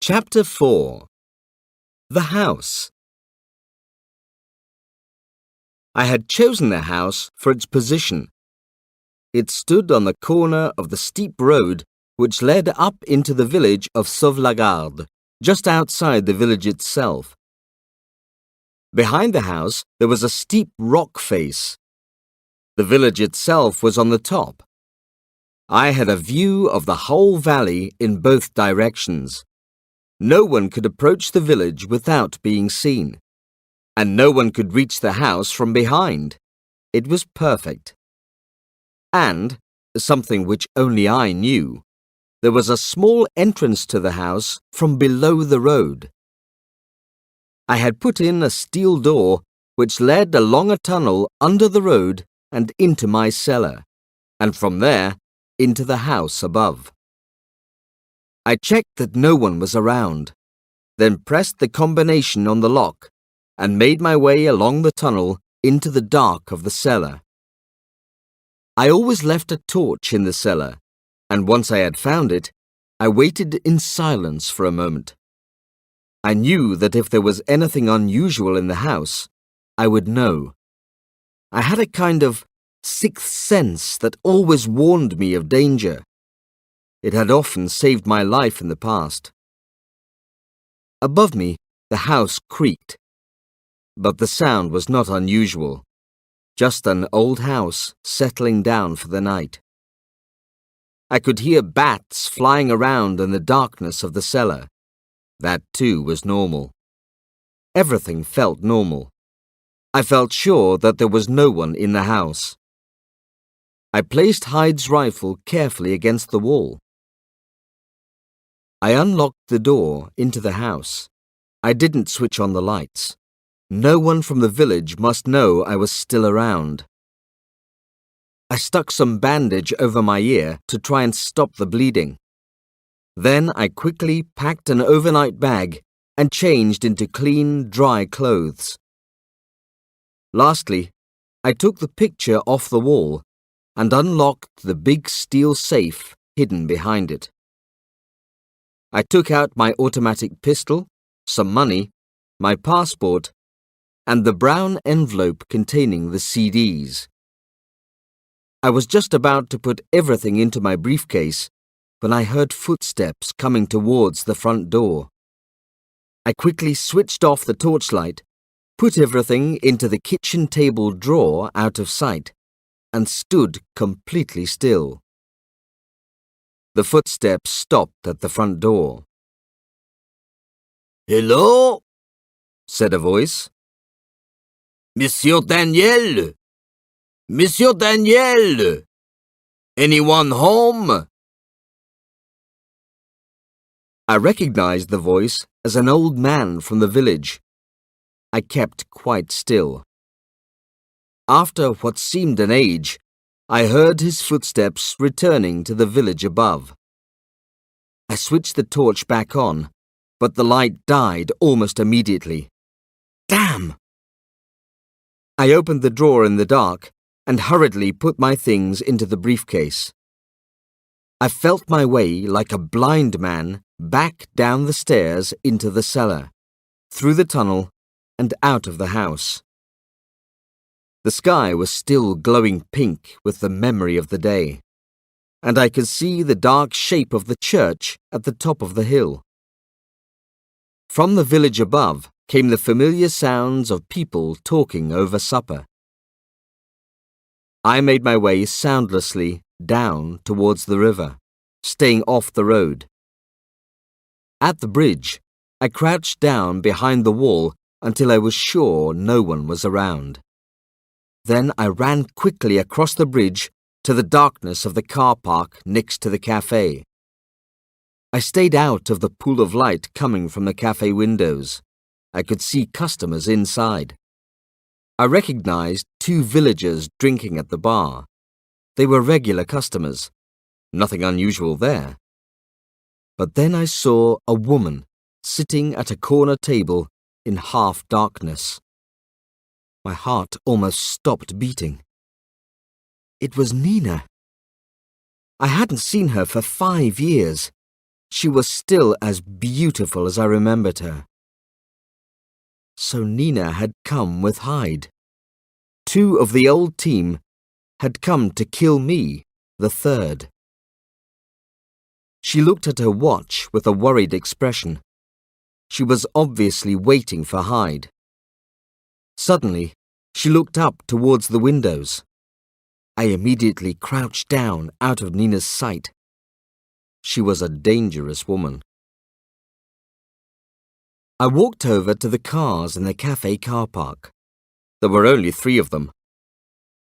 Chapter 4. The House. I had chosen the house for its position. It stood on the corner of the steep road which led up into the village of Sauvegarde, just outside the village itself. Behind the house there was a steep rock face. The village itself was on the top. I had a view of the whole valley in both directions. No one could approach the village without being seen, and no one could reach the house from behind. It was perfect. And, something which only I knew, there was a small entrance to the house from below the road. I had put in a steel door which led along a tunnel under the road and into my cellar, and from there into the house above. I checked that no one was around, then pressed the combination on the lock and made my way along the tunnel into the dark of the cellar. I always left a torch in the cellar, and once I had found it, I waited in silence for a moment. I knew that if there was anything unusual in the house, I would know. I had a kind of sixth sense that always warned me of danger. It had often saved my life in the past. Above me, the house creaked. But the sound was not unusual, just an old house settling down for the night. I could hear bats flying around in the darkness of the cellar. That too was normal. Everything felt normal. I felt sure that there was no one in the house. I placed Hyde's rifle carefully against the wall. I unlocked the door into the house. I didn't switch on the lights. No one from the village must know I was still around. I stuck some bandage over my ear to try and stop the bleeding. Then I quickly packed an overnight bag and changed into clean, dry clothes. Lastly, I took the picture off the wall and unlocked the big steel safe hidden behind it. I took out my automatic pistol, some money, my passport, and the brown envelope containing the CDs. I was just about to put everything into my briefcase when I heard footsteps coming towards the front door. I quickly switched off the torchlight, put everything into the kitchen table drawer out of sight, and stood completely still. The footsteps stopped at the front door. "Hello?" said a voice. "Monsieur Daniel? Monsieur Daniel? Anyone home?" I recognized the voice as an old man from the village. I kept quite still. After what seemed an age, I heard his footsteps returning to the village above. I switched the torch back on, but the light died almost immediately. Damn! I opened the drawer in the dark and hurriedly put my things into the briefcase. I felt my way like a blind man back down the stairs into the cellar, through the tunnel, and out of the house. The sky was still glowing pink with the memory of the day, and I could see the dark shape of the church at the top of the hill. From the village above came the familiar sounds of people talking over supper. I made my way soundlessly down towards the river, staying off the road. At the bridge, I crouched down behind the wall until I was sure no one was around. Then I ran quickly across the bridge to the darkness of the car park next to the cafe. I stayed out of the pool of light coming from the cafe windows. I could see customers inside. I recognized two villagers drinking at the bar. They were regular customers. Nothing unusual there. But then I saw a woman sitting at a corner table in half darkness. My heart almost stopped beating. It was Nina. I hadn't seen her for 5 years. She was still as beautiful as I remembered her. So Nina had come with Hyde. 2 of the old team had come to kill me, the third. She looked at her watch with a worried expression. She was obviously waiting for Hyde. Suddenly, she looked up towards the windows. I immediately crouched down out of Nina's sight. She was a dangerous woman. I walked over to the cars in the cafe car park. There were only 3 of them.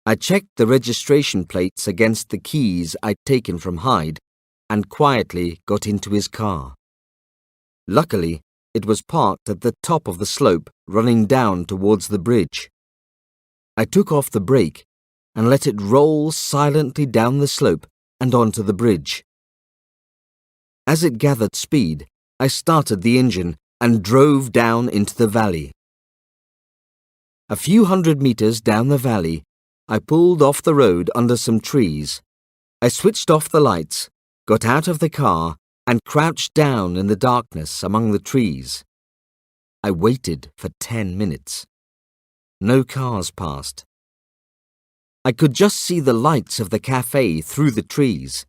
I checked the registration plates against the keys I'd taken from Hyde and quietly got into his car. Luckily, it was parked at the top of the slope running down towards the bridge. I took off the brake and let it roll silently down the slope and onto the bridge. As it gathered speed, I started the engine and drove down into the valley. A few hundred meters down the valley, I pulled off the road under some trees. I switched off the lights, got out of the car, and crouched down in the darkness among the trees. I waited for 10 minutes. No cars passed. I could just see the lights of the cafe through the trees.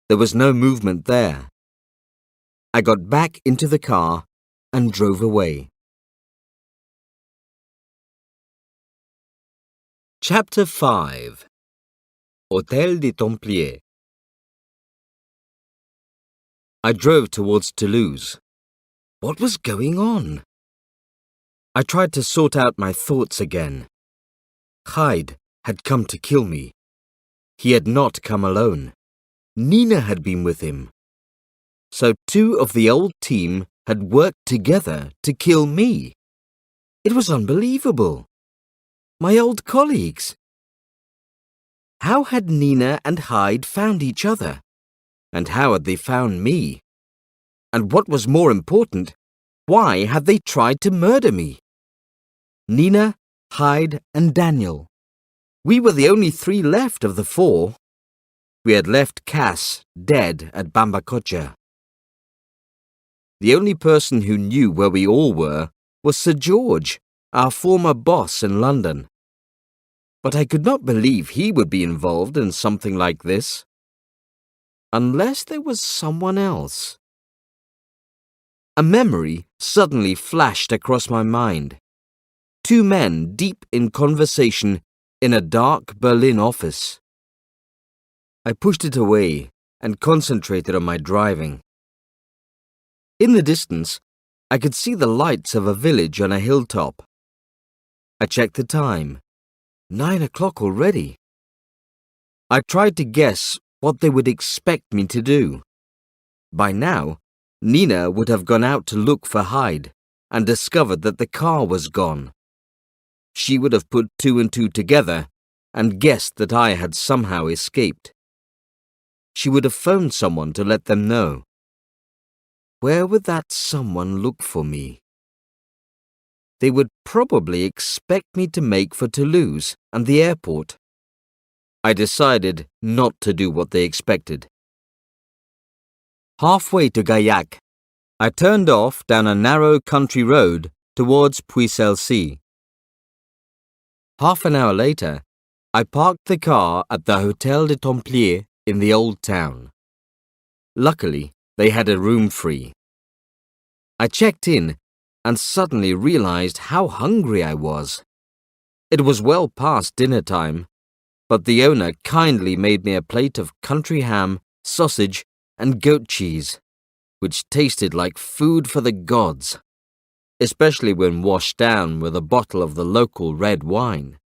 There was no movement there. I got back into the car and drove away. Chapter 5. Hôtel des Templiers. I drove towards Toulouse. What was going on? I tried to sort out my thoughts again. Hyde had come to kill me. He had not come alone. Nina had been with him. So 2 of the old team had worked together to kill me. It was unbelievable. My old colleagues. How had Nina and Hyde found each other? And how had they found me? And what was more important, why had they tried to murder me? Nina, Hyde, and Daniel. We were the only 3 left of the 4. We had left Cass dead at Bambacocha. The only person who knew where we all were was Sir George, our former boss in London. But I could not believe he would be involved in something like this. Unless there was someone else. A memory suddenly flashed across my mind. 2 men deep in conversation in a dark Berlin office. I pushed it away and concentrated on my driving. In the distance, I could see the lights of a village on a hilltop. I checked the time. 9 o'clock already. I tried to guess what they would expect me to do. By now, Nina would have gone out to look for Hyde and discovered that the car was gone. She would have put 2 and 2 together and guessed that I had somehow escaped. She would have phoned someone to let them know. Where would that someone look for me? They would probably expect me to make for Toulouse and the airport. I decided not to do what they expected. Halfway to Gaillac, I turned off down a narrow country road towards Puy-Celle-C. Half an hour later, I parked the car at the Hôtel des Templiers in the old town. Luckily, they had a room free. I checked in and suddenly realized how hungry I was. It was well past dinner time, but the owner kindly made me a plate of country ham, sausage, and goat cheese, which tasted like food for the gods, especially when washed down with a bottle of the local red wine.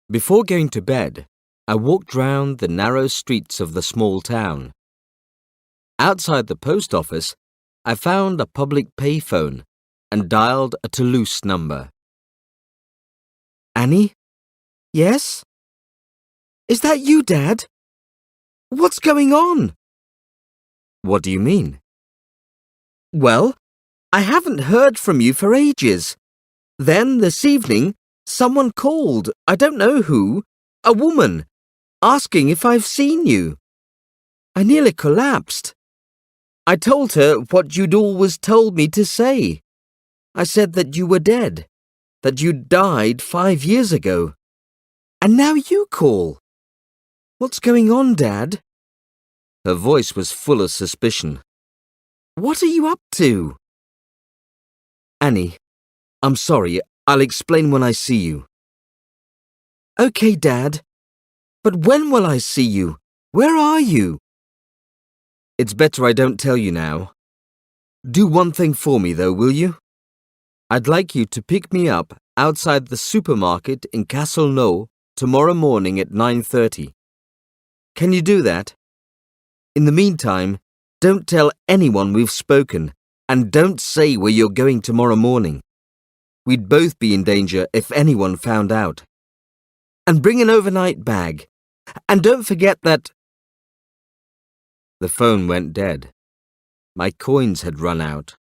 Before going to bed, I walked round the narrow streets of the small town. Outside the post office, I found a public payphone and dialed a Toulouse number. Annie? Yes? Is that you, Dad? What's going on? What do you mean? Well, I haven't heard from you for ages. Then, this evening, someone called, I don't know who, a woman, asking if I've seen you. I nearly collapsed. I told her what you'd always told me to say. I said that you were dead, that you'd died 5 years ago. And now you call. What's going on, Dad? Her voice was full of suspicion. What are you up to? Annie, I'm sorry. I'll explain when I see you. Okay, Dad. But when will I see you? Where are you? It's better I don't tell you now. Do one thing for me, though, will you? I'd like you to pick me up outside the supermarket in Castelnau tomorrow morning at 9:30. Can you do that? In the meantime, don't tell anyone we've spoken, and don't say where you're going tomorrow morning. We'd both be in danger if anyone found out. And bring an overnight bag. And don't forget that... The phone went dead. My coins had run out.